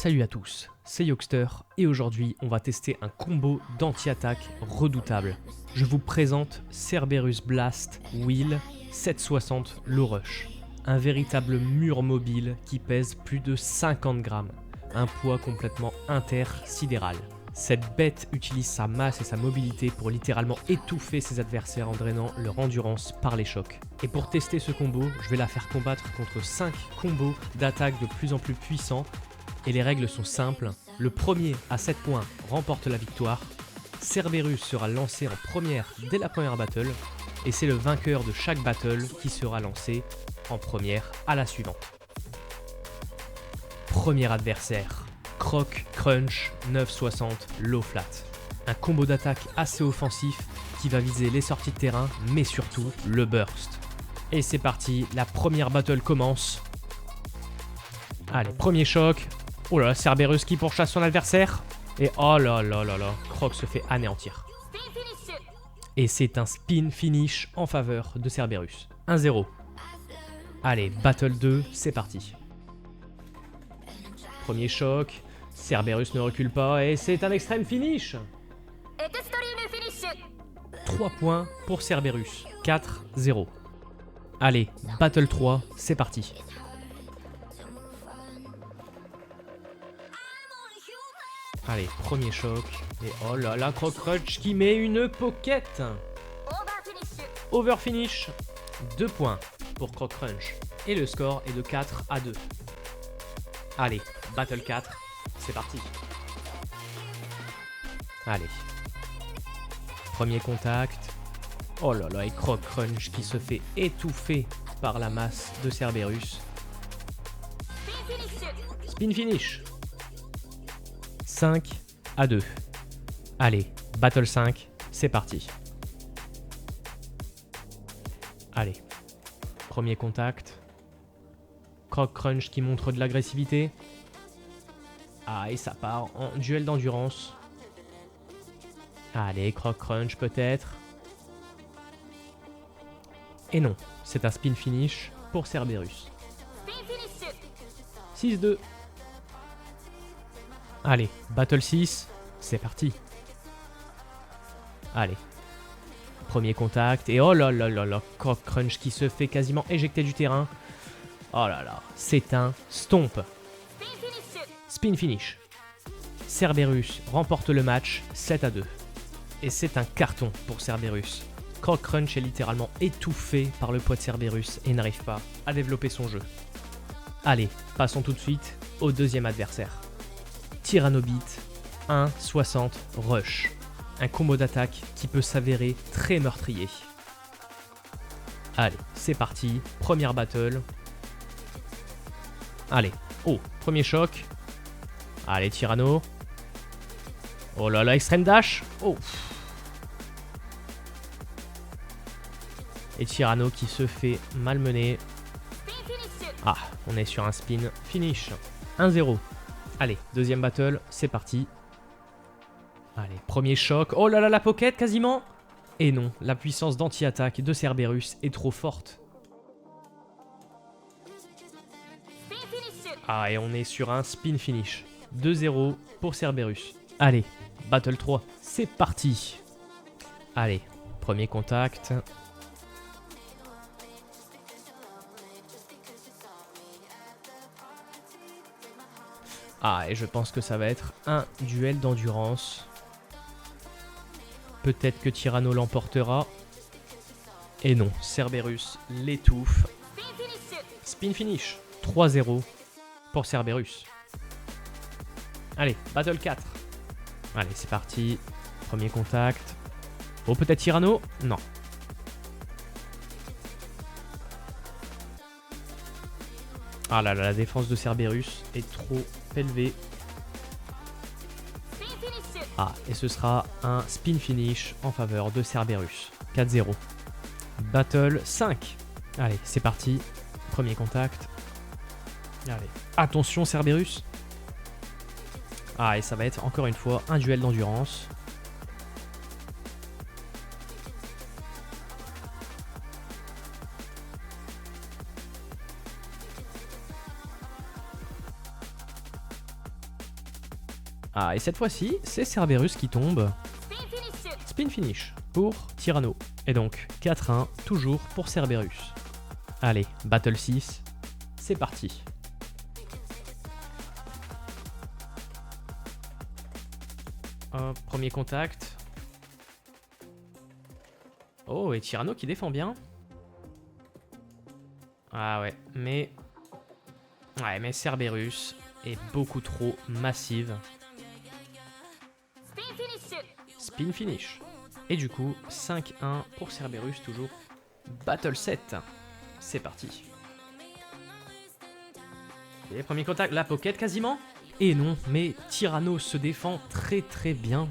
Salut à tous, c'est Yogstter et aujourd'hui on va tester un combo d'anti-attaque redoutable. Je vous présente Cerberus Blast Wheel 760 Low Rush. Un véritable mur mobile qui pèse plus de 50 grammes. Un poids complètement intersidéral. Cette bête utilise sa masse et sa mobilité pour littéralement étouffer ses adversaires en drainant leur endurance par les chocs. Et pour tester ce combo, je vais la faire combattre contre 5 combos d'attaque de plus en plus puissants. Et les règles sont simples. Le premier à 7 points remporte la victoire. Cerberus sera lancé en première dès la première battle. Et c'est le vainqueur de chaque battle qui sera lancé en première à la suivante. Premier adversaire, Croc Crunch 960 Low Flat. Un combo d'attaque assez offensif qui va viser les sorties de terrain, mais surtout le burst. Et c'est parti, la première battle commence. Allez, premier choc. Oh là là, Cerberus qui pourchasse son adversaire. Et oh là là là là, Croc se fait anéantir. Et c'est un spin finish en faveur de Cerberus. 1-0. Allez, battle 2, c'est parti. Premier choc, Cerberus ne recule pas et c'est un extrême finish. 3 points pour Cerberus, 4-0. Allez, battle 3, c'est parti. Allez, premier choc. Et oh là là, Croc Crunch qui met une pocket. Over finish. 2 points pour Croc Crunch. Et le score est de 4-2. Allez, battle 4. C'est parti. Allez. Premier contact. Oh là là, et Croc Crunch qui se fait étouffer par la masse de Cerberus. Spin finish. 5-2. Allez, battle 5, c'est parti. Allez, premier contact. Croc Crunch qui montre de l'agressivité. Ah, et ça part en duel d'endurance. Allez, Croc Crunch peut-être. Et non, c'est un spin finish pour Cerberus. 6-2. Allez, battle 6, c'est parti. Allez. Premier contact. Et oh là là là là, Croc Crunch qui se fait quasiment éjecter du terrain. Oh là là, c'est un stomp. Spin finish. Cerberus remporte le match 7-2. Et c'est un carton pour Cerberus. Croc Crunch est littéralement étouffé par le poids de Cerberus et n'arrive pas à développer son jeu. Allez, passons tout de suite au deuxième adversaire. Tyrannobite 1-60 Rush. Un combo d'attaque qui peut s'avérer très meurtrier. Allez, c'est parti. Première battle. Allez. Oh, premier choc. Allez, Tyranno. Oh là là, extrême dash. Oh. Et Tyranno qui se fait malmener. Ah, on est sur un spin finish. 1-0. Allez, deuxième battle, c'est parti. Allez, premier choc. Oh là là, la pocket quasiment. Et non, la puissance d'anti-attaque de Cerberus est trop forte. Ah, et on est sur un spin finish. 2-0 pour Cerberus. Allez, battle 3, c'est parti. Allez, premier contact. Ah, et je pense que ça va être un duel d'endurance. Peut-être que Tyranno l'emportera. Et non, Cerberus l'étouffe. Spin finish. 3-0 pour Cerberus. Allez, battle 4. Allez, c'est parti. Premier contact. Oh, peut-être Tyranno? Non. Ah là là, la défense de Cerberus est trop élevée. Ah, et ce sera un spin finish en faveur de Cerberus. 4-0. Battle 5. Allez, c'est parti. Premier contact. Allez. Attention Cerberus. Ah, et ça va être encore une fois un duel d'endurance. Ah, et cette fois-ci, c'est Cerberus qui tombe. Spin finish pour Tyranno. Et donc 4-1, toujours pour Cerberus. Allez, Battle 6, c'est parti. Hop, premier contact. Oh, et Tyranno qui défend bien. Ah ouais, mais Cerberus est beaucoup trop massive. Spin finish. Et du coup, 5-1 pour Cerberus, toujours. Battle 7. C'est parti. Et premier contact, la pocket quasiment. Et non, mais Tyranno se défend très très bien.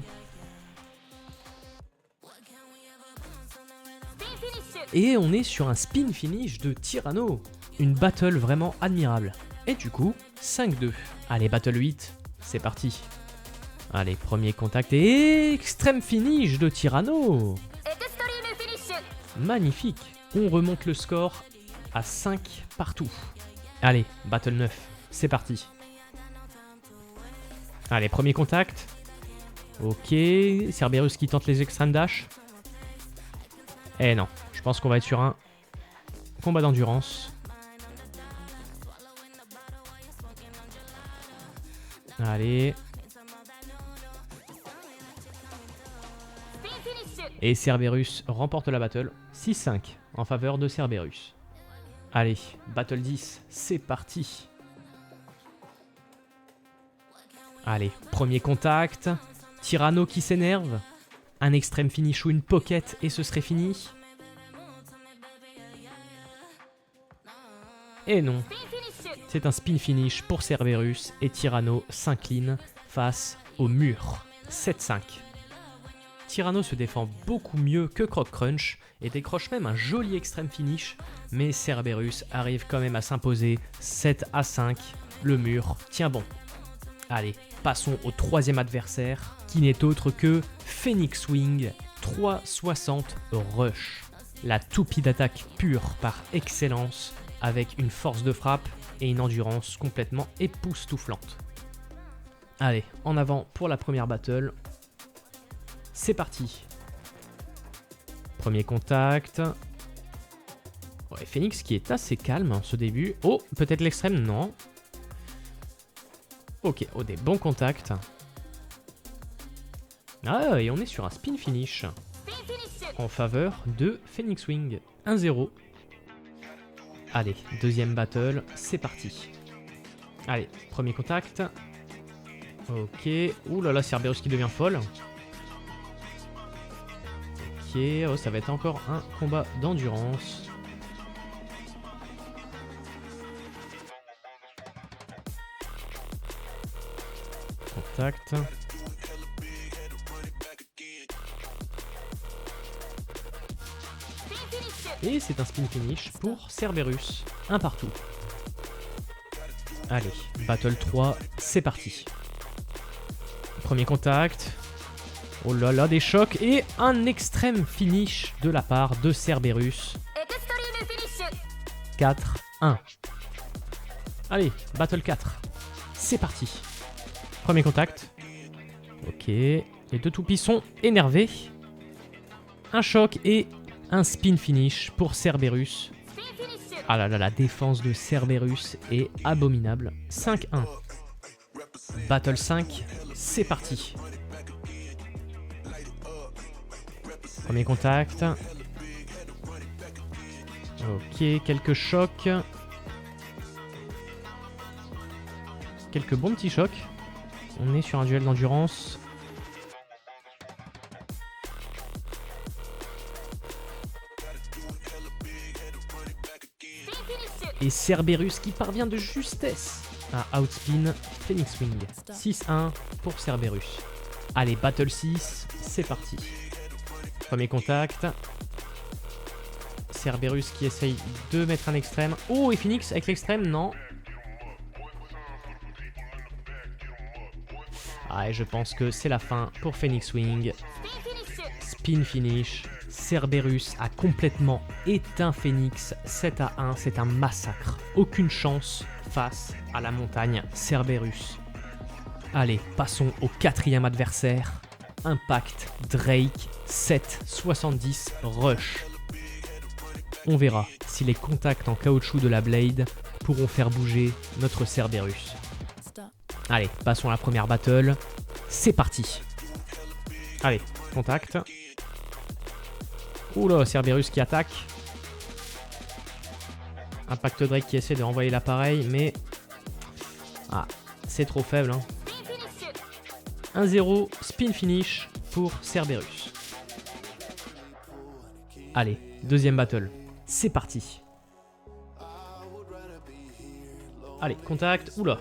Et on est sur un spin finish de Tyranno. Une battle vraiment admirable. Et du coup, 5-2. Allez, battle 8, c'est parti. Allez, premier contact et extrême finish de Tyranno. Magnifique. On remonte le score à 5 partout. Allez, battle 9, c'est parti. Allez, premier contact. Ok, Cerberus qui tente les extrêmes dash. Eh non, je pense qu'on va être sur un combat d'endurance. Allez. Et Cerberus remporte la battle. 6-5 en faveur de Cerberus. Allez, battle 10, c'est parti. Allez, premier contact. Tyranno qui s'énerve. Un extrême finish ou une pocket et ce serait fini. Et non. C'est un spin finish pour Cerberus et Tyranno s'incline face au mur. 7-5. Tyranno se défend beaucoup mieux que Croc Crunch et décroche même un joli extrême finish, mais Cerberus arrive quand même à s'imposer 7-5. Le mur tient bon. Allez, passons au troisième adversaire, qui n'est autre que Phoenix Wing 360 Rush. La toupie d'attaque pure par excellence, avec une force de frappe et une endurance complètement époustouflante. Allez, en avant pour la première battle. C'est parti. Premier contact. Ouais, Phoenix qui est assez calme en ce début. Oh, peut-être l'extrême, non. Ok, oh, des bons contacts. Ah, et on est sur un spin finish. En faveur de Phoenix Wing. 1-0. Allez, deuxième battle, c'est parti. Allez, premier contact. Ok. Ouh là là, Cerberus qui devient folle. Ok, oh, ça va être encore un combat d'endurance. Contact. Et c'est un spin finish pour Cerberus. Un partout. Allez, battle 3, c'est parti. Premier contact. Oh là là, des chocs et un extrême finish de la part de Cerberus. 4-1. Allez, battle 4. C'est parti. Premier contact. Ok, les deux toupies sont énervés. Un choc et un spin finish pour Cerberus. Ah là là, la défense de Cerberus est abominable. 5-1. Battle 5, c'est parti. Premier contact. Ok, quelques chocs. Quelques bons petits chocs. On est sur un duel d'endurance. Et Cerberus qui parvient de justesse à outspin Phoenix Wing. 6-1 pour Cerberus. Allez, battle 6, c'est parti. Premier contact. Cerberus qui essaye de mettre un extrême. Oh, et Phoenix avec l'extrême, non. Ah, et je pense que c'est la fin pour Phoenix Wing. Spin finish. Cerberus a complètement éteint Phoenix. 7-1, c'est un massacre. Aucune chance face à la montagne Cerberus. Allez, passons au quatrième adversaire. Impact Drake 770 Rush. On verra si les contacts en caoutchouc de la Blade pourront faire bouger notre Cerberus. Allez, passons à la première battle. C'est parti. Allez, contact. Oula, Cerberus qui attaque. Impact Drake qui essaie de renvoyer l'appareil, mais... Ah, c'est trop faible. Hein. 1-0, spin finish pour Cerberus. Allez, deuxième battle. C'est parti. Allez, contact. Oula,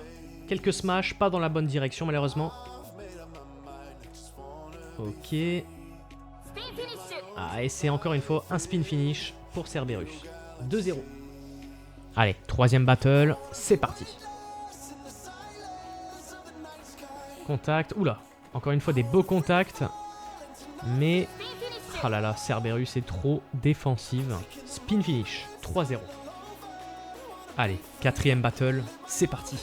quelques smash, pas dans la bonne direction malheureusement. Ok. Ah, et c'est encore une fois un spin finish pour Cerberus. 2-0. Allez, troisième battle, c'est parti. Contact. Oula, encore une fois des beaux contacts. Mais... Ah là là, Cerberus est trop défensive. Spin finish, 3-0. Allez, quatrième battle, c'est parti.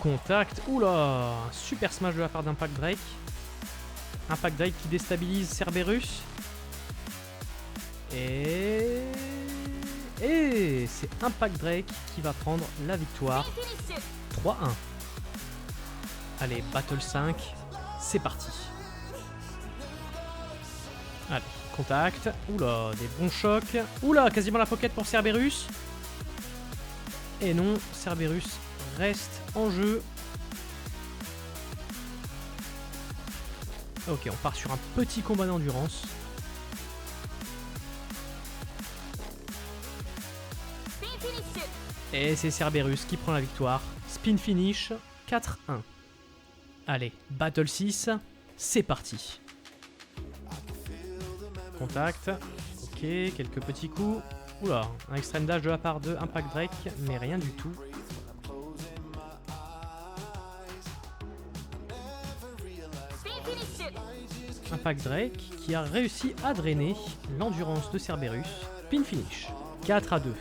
Contact. Oula, super smash de la part d'Impact Drake. Impact Drake qui déstabilise Cerberus. Et c'est Impact Drake qui va prendre la victoire. 3-1. Allez, battle 5, c'est parti. Allez, contact. Oula, des bons chocs. Oula, quasiment la pocket pour Cerberus. Et non, Cerberus reste en jeu. Ok, on part sur un petit combat d'endurance. Et c'est Cerberus qui prend la victoire. Spin finish, 4-1. Allez, battle 6, c'est parti. Contact. Ok, quelques petits coups. Oula, un extreme dash de la part de Impact Drake, mais rien du tout. Impact Drake qui a réussi à drainer l'endurance de Cerberus. Pin finish, 4-2.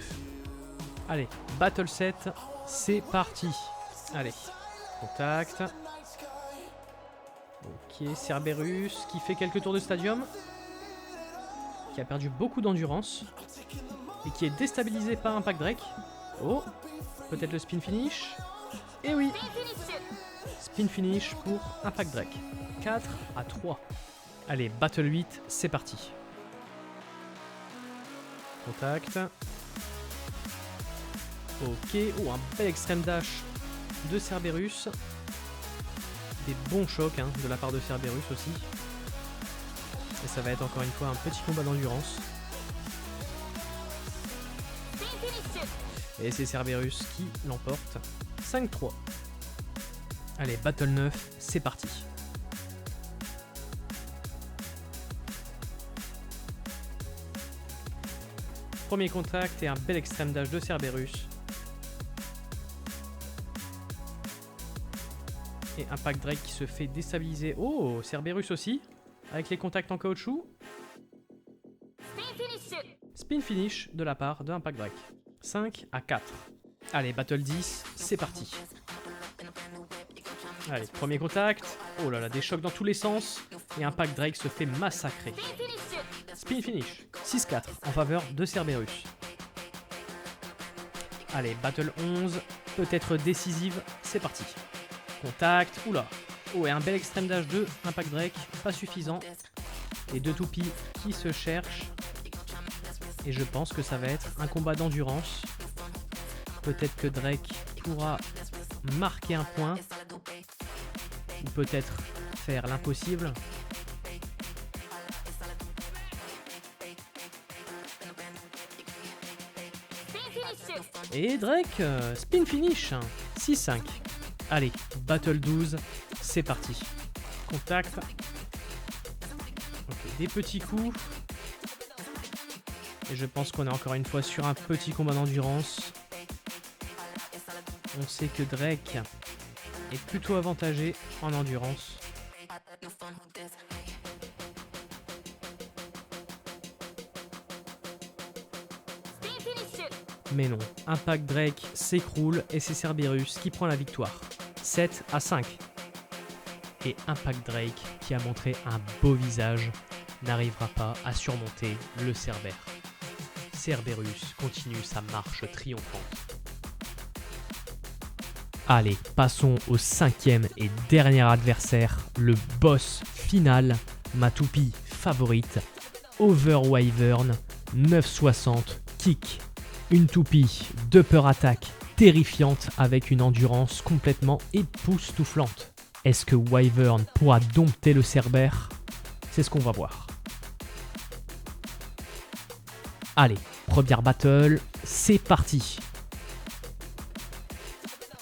Allez, battle 7, c'est parti. Allez, contact. Ok, Cerberus qui fait quelques tours de stadium. Qui a perdu beaucoup d'endurance. Et qui est déstabilisé par Impact Drake. Oh, peut-être le spin finish. Et oui, spin finish pour Impact Drake. 4-3. Allez, battle 8, c'est parti. Contact. Ok, oh, un bel extreme dash de Cerberus. Des bons chocs de la part de Cerberus aussi. Et ça va être encore une fois un petit combat d'endurance. Et c'est Cerberus qui l'emporte. 5-3. Allez, battle 9, c'est parti. Premier contact et un bel extreme dash de Cerberus. Et Impact Drake qui se fait déstabiliser. Oh, Cerberus aussi, avec les contacts en caoutchouc. Spin finish de la part de Impact Drake. 5-4. Allez, battle 10, c'est parti. Allez, premier contact. Oh là là, des chocs dans tous les sens. Et Impact Drake se fait massacrer. Spin finish, 6-4 en faveur de Cerberus. Allez, battle 11, peut-être décisive, c'est parti. Contact, oula. Oh, et un bel extreme dash de Impact Drake, pas suffisant. Et deux toupies qui se cherchent. Et je pense que ça va être un combat d'endurance. Peut-être que Drake pourra marquer un point. Ou peut-être faire l'impossible. Et Drake, spin finish, 6-5. Allez, battle 12, c'est parti. Contact. Ok, des petits coups. Et je pense qu'on est encore une fois sur un petit combat d'endurance. On sait que Drake est plutôt avantagé en endurance. Mais non, Impact Drake s'écroule et c'est Cerberus qui prend la victoire. 7-5. Et Impact Drake, qui a montré un beau visage, n'arrivera pas à surmonter le Cerbère. Cerberus continue sa marche triomphante. Allez, passons au 5e et dernier adversaire, le boss final, ma toupie favorite, Overwyvern 960 Kick. Une toupie d'upper attack terrifiante avec une endurance complètement époustouflante. Est-ce que Wyvern pourra dompter le Cerbère? C'est ce qu'on va voir. Allez, première battle, c'est parti.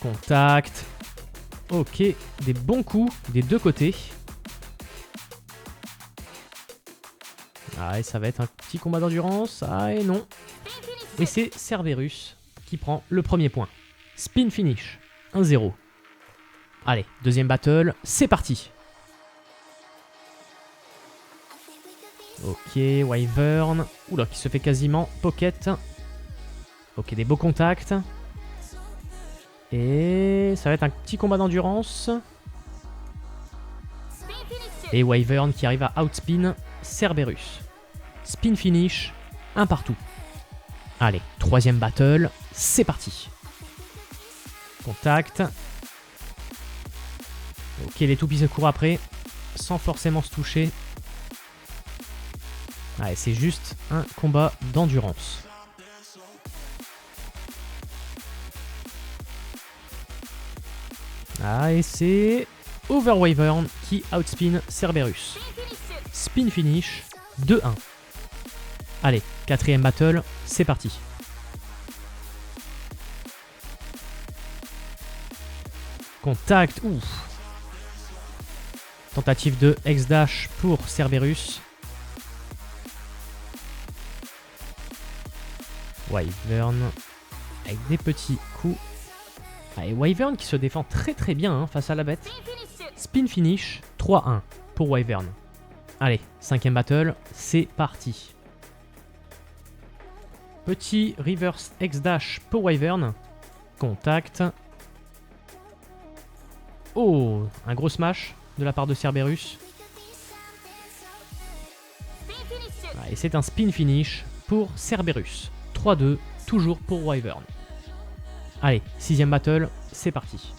Contact. Ok, des bons coups des deux côtés. Ah, et ça va être un petit combat d'endurance. Ah, et non. Et c'est Cerberus qui prend le premier point. Spin finish, 1-0. Allez, deuxième battle, c'est parti. Ok, Wyvern. Oula, qui se fait quasiment pocket. Ok, des beaux contacts. Et ça va être un petit combat d'endurance. Et Wyvern qui arrive à outspin Cerberus. Spin finish, un partout. Allez, troisième battle, c'est parti. Contact. Ok, les toupies se courent après, sans forcément se toucher. Allez, c'est juste un combat d'endurance. Ah, et c'est Overwyvern qui outspin Cerberus. Spin finish, 2-1. Allez, quatrième battle, c'est parti. Contact, ouf. Tentative de X-Dash pour Cerberus. Wyvern avec des petits coups. Ah, et Wyvern qui se défend très bien face à la bête. Spin finish, 3-1 pour Wyvern. Allez, cinquième battle, c'est parti. Petit reverse X-Dash pour Wyvern. Contact. Oh, un gros smash de la part de Cerberus. Ah, et c'est un spin finish pour Cerberus. 3-2, toujours pour Wyvern. Allez, sixième battle, c'est parti.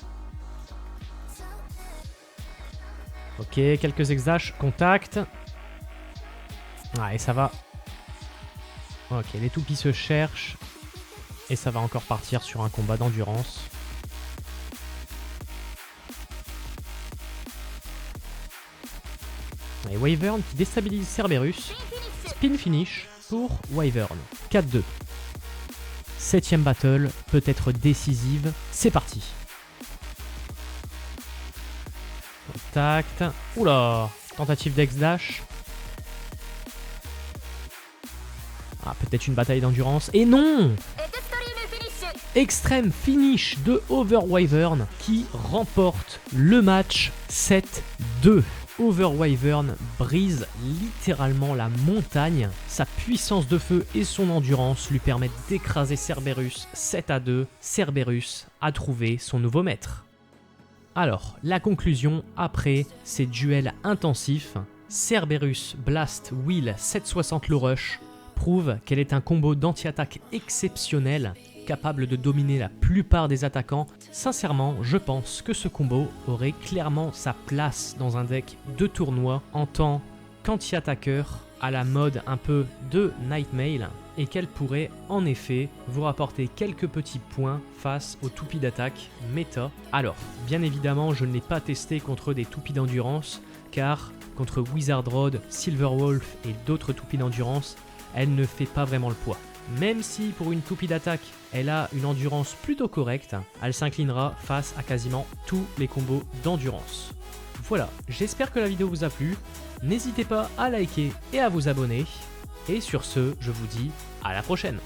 Ok, quelques X-Dash, contact. Ah, et ça va. Ok, les toupies se cherchent. Et ça va encore partir sur un combat d'endurance. Et Wyvern qui déstabilise Cerberus. Spin finish pour Wyvern. 4-2. Septième battle, peut être décisive. C'est parti. Contact. Oula, tentative d'X-Dash. Ah, peut-être une bataille d'endurance. Et non! Extreme finish de Overwyvern qui remporte le match 7-2. Overwyvern brise littéralement la montagne. Sa puissance de feu et son endurance lui permettent d'écraser Cerberus 7-2. Cerberus a trouvé son nouveau maître. Alors, la conclusion après ces duels intensifs, Cerberus Blast Wheel 760 Low Rush prouve qu'elle est un combo d'anti-attaque exceptionnel, capable de dominer la plupart des attaquants. Sincèrement, je pense que ce combo aurait clairement sa place dans un deck de tournoi en tant qu'anti-attaqueur à la mode un peu de Nightmail, et qu'elle pourrait en effet vous rapporter quelques petits points face aux toupies d'attaque méta. Alors, bien évidemment, je ne l'ai pas testé contre des toupies d'endurance, car contre Wizard Rod, Silverwolf et d'autres toupies d'endurance, elle ne fait pas vraiment le poids. Même si pour une toupie d'attaque, elle a une endurance plutôt correcte, elle s'inclinera face à quasiment tous les combos d'endurance. Voilà, j'espère que la vidéo vous a plu. N'hésitez pas à liker et à vous abonner. Et sur ce, je vous dis à la prochaine.